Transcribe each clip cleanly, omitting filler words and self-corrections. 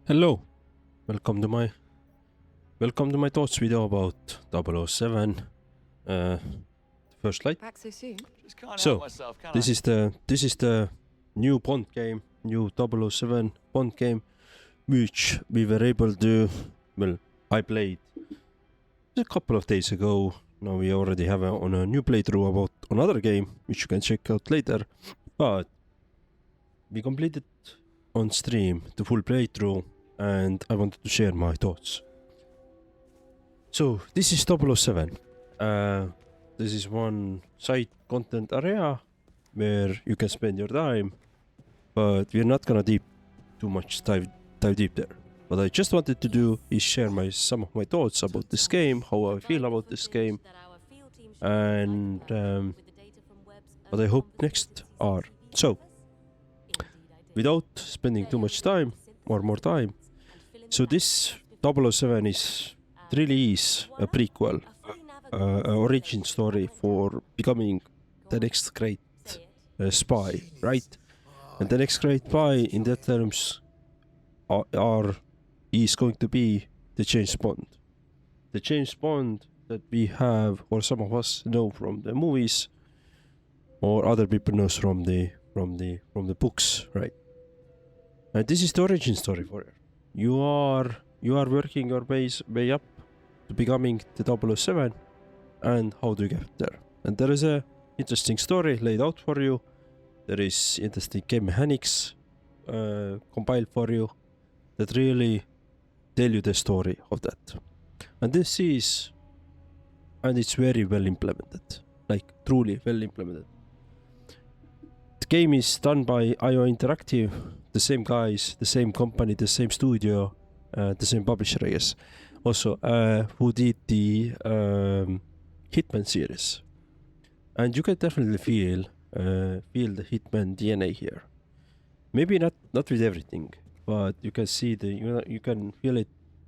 Hello, welcome to my thoughts video about 007. First light. Back so soon? So this is the new Bond game, new 007 Bond game, which we were able to. Well, I played a couple of days ago. Now we already have on a new playthrough about another game, which you can check out later. But we completed on stream the full playthrough, and I wanted to share my thoughts. So this is 007. This is one side content area where you can spend your time, but we're not gonna dive deep there. What I just wanted to do is share some of my thoughts about this game, how I feel about this game, and what I hope next are. So, without spending too much time or more time, so this 007 really is a prequel, origin story for becoming the next great spy, right? And the next great spy in that terms is going to be the James Bond. The James Bond that we have, or some of us know from the movies, or other people knows from the books, right? And this is the origin story for you. You are working your way up to becoming the 007, and how do you get there? And there is a interesting story laid out for you. There is interesting game mechanics compiled for you that really tell you the story of that. And it's very well implemented, like truly well implemented. The game is done by IO Interactive, the same guys, the same company, the same studio, the same publisher, I guess. Also, who did the Hitman series, and you can definitely feel the Hitman DNA here. Maybe not with everything, but you can see you can feel it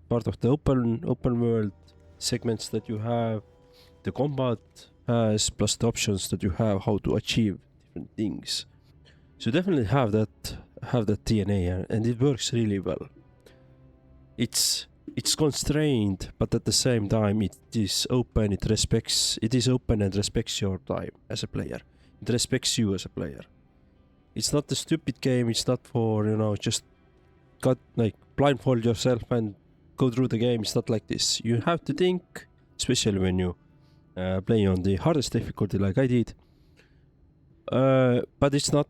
part of the open world segments that you have, the combat has, plus the options that you have how to achieve different things. So definitely have that DNA, and it works really well. It's constrained, but at the same time it is open. It is open and respects your time as a player. It respects you as a player. It's not a stupid game. It's not for just blindfold yourself and go through the game. It's not like this. You have to think, especially when you play on the hardest difficulty like I did. But it's not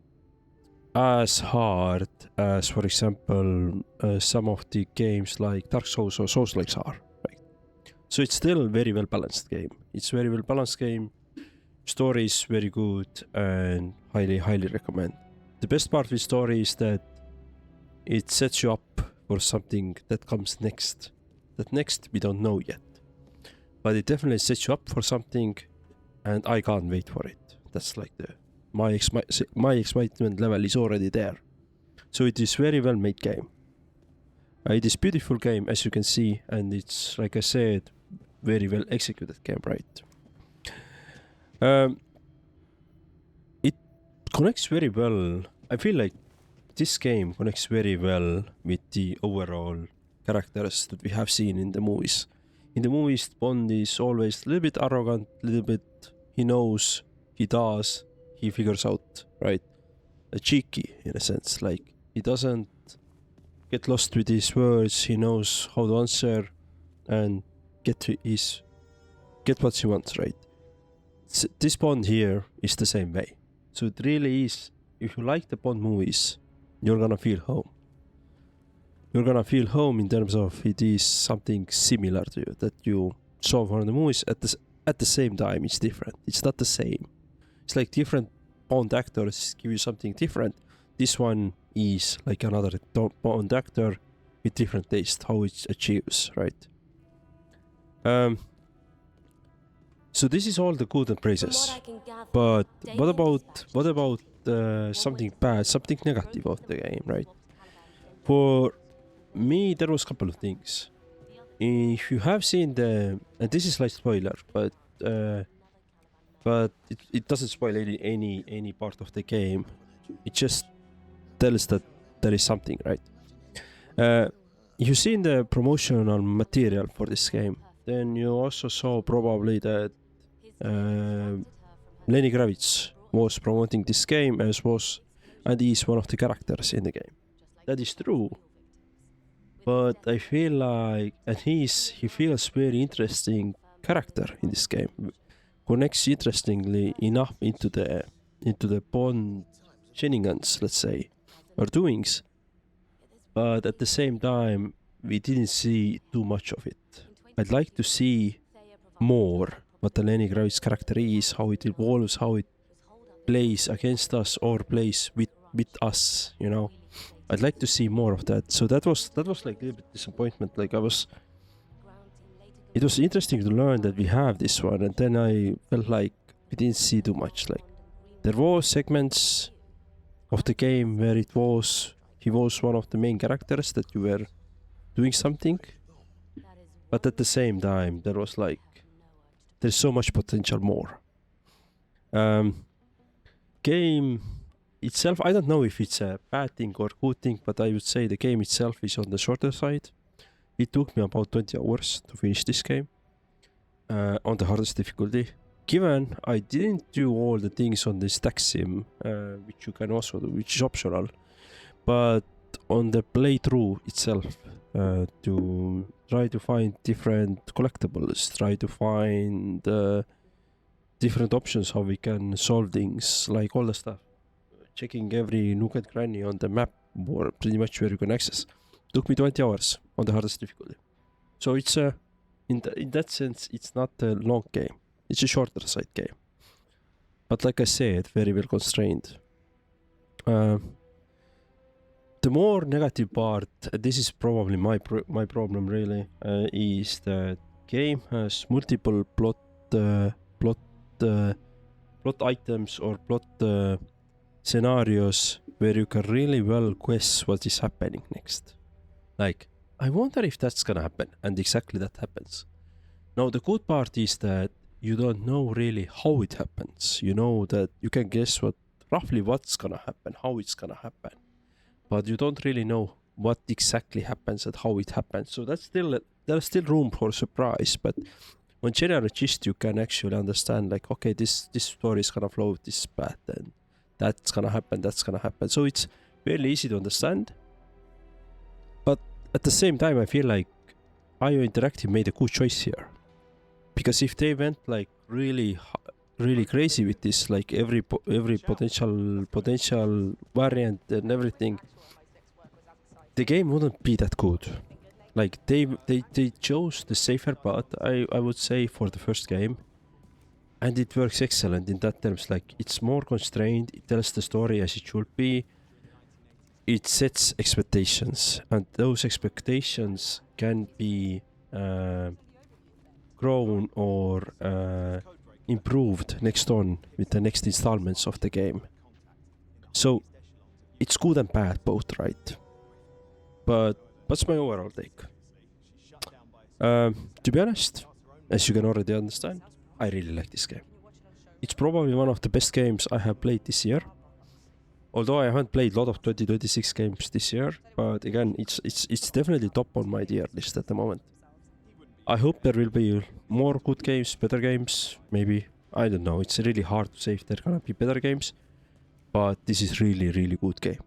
as hard as, for example, some of the games like Dark Souls or Souls-likes are, right? So it's still a very well balanced game. It's very well balanced game. Story is very good and highly recommend. The best part with story is that it sets you up for something that comes next. That next we don't know yet, but it definitely sets you up for something, and I can't wait for it. That's like my excitement level is already there. So it is very well made game. It is beautiful game, as you can see, and it's, like I said, very well executed game, right? It connects very well. I feel like this game connects very well with the overall characters that we have seen in the movies. In the movies, Bond is always a little bit arrogant, he knows, he does, he figures out, right? Cheeky in a sense, like he doesn't get lost with his words. He knows how to answer and get what he wants, right? This Bond here is the same way. So it really is. If you like the Bond movies, you're gonna feel home. You're gonna feel home in terms of it is something similar to you that you saw from the movies. At the same time, it's different. It's not the same. It's like different Bond actors give you something different. This one is like another Bond actor with different taste, how it achieves, right? So this is all the good and praises. But what about something bad, something negative of the game, right? For me, there was a couple of things. If you have seen and this is like spoiler, but it doesn't spoil any part of the game. It just tells that there is something, right? you seen the promotional material for this game. Then you also saw probably that Lenny Kravitz was promoting this game and he's one of the characters in the game. That is true, but I feel like, and he feels very interesting character in this game. Connects interestingly enough into the Bond shenanigans, let's say, or doings, but at the same time we didn't see too much of it. I'd like to see more what the Lenny Kravitz character is, how it evolves, how it plays against us or plays with us, you know. I'd like to see more of that. So that was like a little bit disappointment. Like it was interesting to learn that we have this one, and then I felt like we didn't see too much. Like there was segments of the game where he was one of the main characters that you were doing something, but at the same time there was like there's so much potential more. Game itself, I don't know if it's a bad thing or good thing, but I would say the game itself is on the shorter side. It took me about 20 hours to finish this game on the hardest difficulty. Given I didn't do all the things on the stack sim, which you can also do, which is optional, but on the playthrough itself, to try to find different collectibles, try to find different options how we can solve things, like all the stuff. Checking every nook and cranny on the map, or pretty much where you can access. Took me 20 hours on the hardest difficulty. So it's in that sense, it's not a long game. It's a shorter side game. But like I said, very well constrained. The more negative part, this is probably my problem really, is that game has multiple plot items or plot scenarios where you can really well guess what is happening next. Like, I wonder if that's gonna happen, and exactly that happens. Now, the good part is that you don't know really how it happens. You know that you can guess roughly what's gonna happen, how it's gonna happen, but you don't really know what exactly happens and how it happens. So there's still room for surprise, but on general gist you can actually understand, like, okay, this story is gonna flow with this path, and that's gonna happen. So it's fairly easy to understand. But at the same time, I feel like IO Interactive made a good choice here. Because if they went like really crazy with this, like every potential variant and everything, the game wouldn't be that good. Like they chose the safer path, I would say, for the first game. And it works excellent in that terms. Like, it's more constrained, it tells the story as it should be, it sets expectations, and those expectations can be grown or improved next on with the next installments of the game. So it's good and bad both, right? But what's my overall take? To be honest, as you can already understand, I really like this game. It's probably one of the best games I have played this year. Although I haven't played a lot of 2026 games this year, but again, it's definitely top on my tier list at the moment. I hope there will be more good games, better games, maybe. I don't know, it's really hard to say if there are gonna be better games, but this is really good game.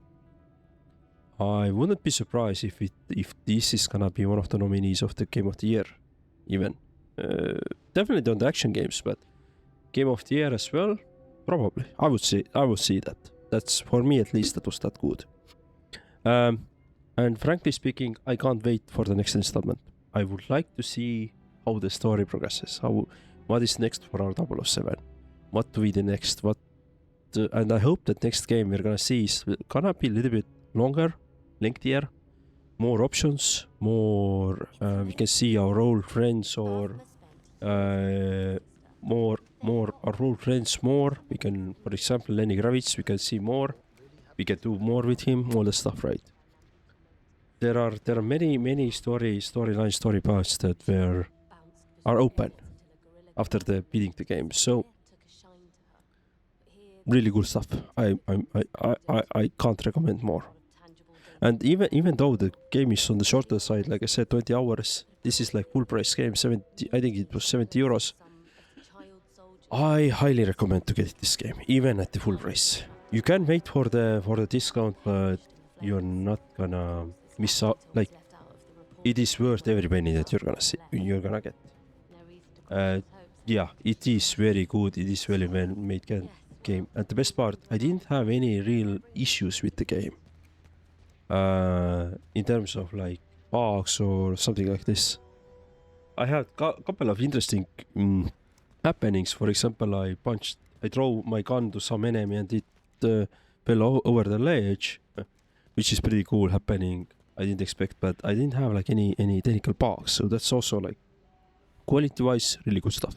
I wouldn't be surprised if this is gonna be one of the nominees of the Game of the Year, even. Definitely on the action games, but Game of the Year as well, probably. I would see that. That's, for me at least, that was that good. And frankly speaking, I can't wait for the next installment. I would like to see how the story progresses, what is next for our 007, what do we do next, and I hope that next game we're gonna see is gonna be a little bit longer, lengthier, more options, more we can see our old friends, or more our old friends more. We can, for example, Lenny Kravitz, we can see more, we can do more with him, all the stuff, right? There are many storyline story paths that are open after beating the game. So really good stuff. I can't recommend more. And even though the game is on the shorter side, like I said, 20 hours, this is like full price game, 70. I think it was 70 euros. I highly recommend to get this game, even at the full price. You can wait for the discount, but you're not gonna miss out. Like, it is worth every penny that you're gonna get. Yeah, it is very good. It is very well made game. And the best part, I didn't have any real issues with the game. In terms of like bugs or something like this. I had a couple of interesting happenings. For example, I throw my gun to some enemy and it fell over the ledge, which is pretty cool happening. I didn't expect, but I didn't have like any technical bugs, so that's also like quality-wise really good stuff.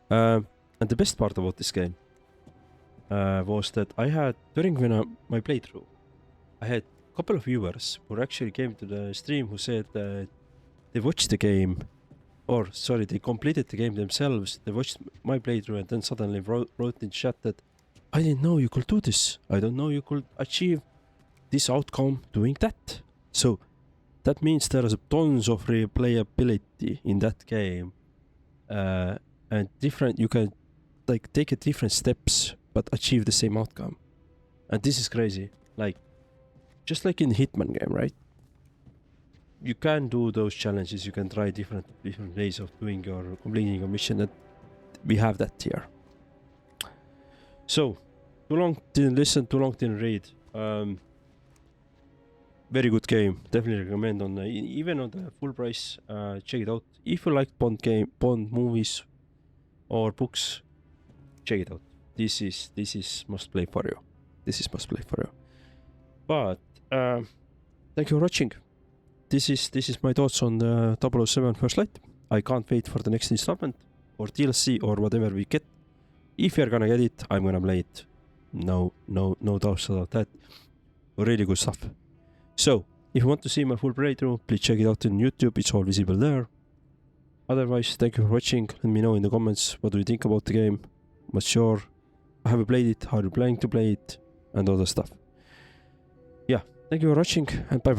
And the best part about this game was that I had during my playthrough, I had a couple of viewers who actually came to the stream who said that they watched the game, or sorry, they completed the game themselves. They watched my playthrough and then suddenly wrote in chat that I didn't know you could do this. I don't know you could achieve this outcome doing that. So that means there is tons of replayability in that game, and you can like take different steps but achieve the same outcome. And this is crazy. Like, just like in Hitman game, right? You can do those challenges. You can try different ways of doing or completing your mission. That we have that here. So, too long didn't listen, too long didn't read. Very good game. Definitely recommend on even on the full price. Check it out. If you like Bond movies or books, check it out. This is must play for you. This is must play for you. But thank you for watching. This is my thoughts on the 007 First Light. I can't wait for the next installment or DLC or whatever we get. If you're gonna get it, I'm gonna play it. No doubts about that. Really good stuff. So, if you want to see my full playthrough, please check it out on YouTube. It's all visible there. Otherwise, thank you for watching. Let me know in the comments what do you think about the game. What's sure? Have you played it? How are you planning to play it? And all that stuff. Yeah, thank you for watching and bye.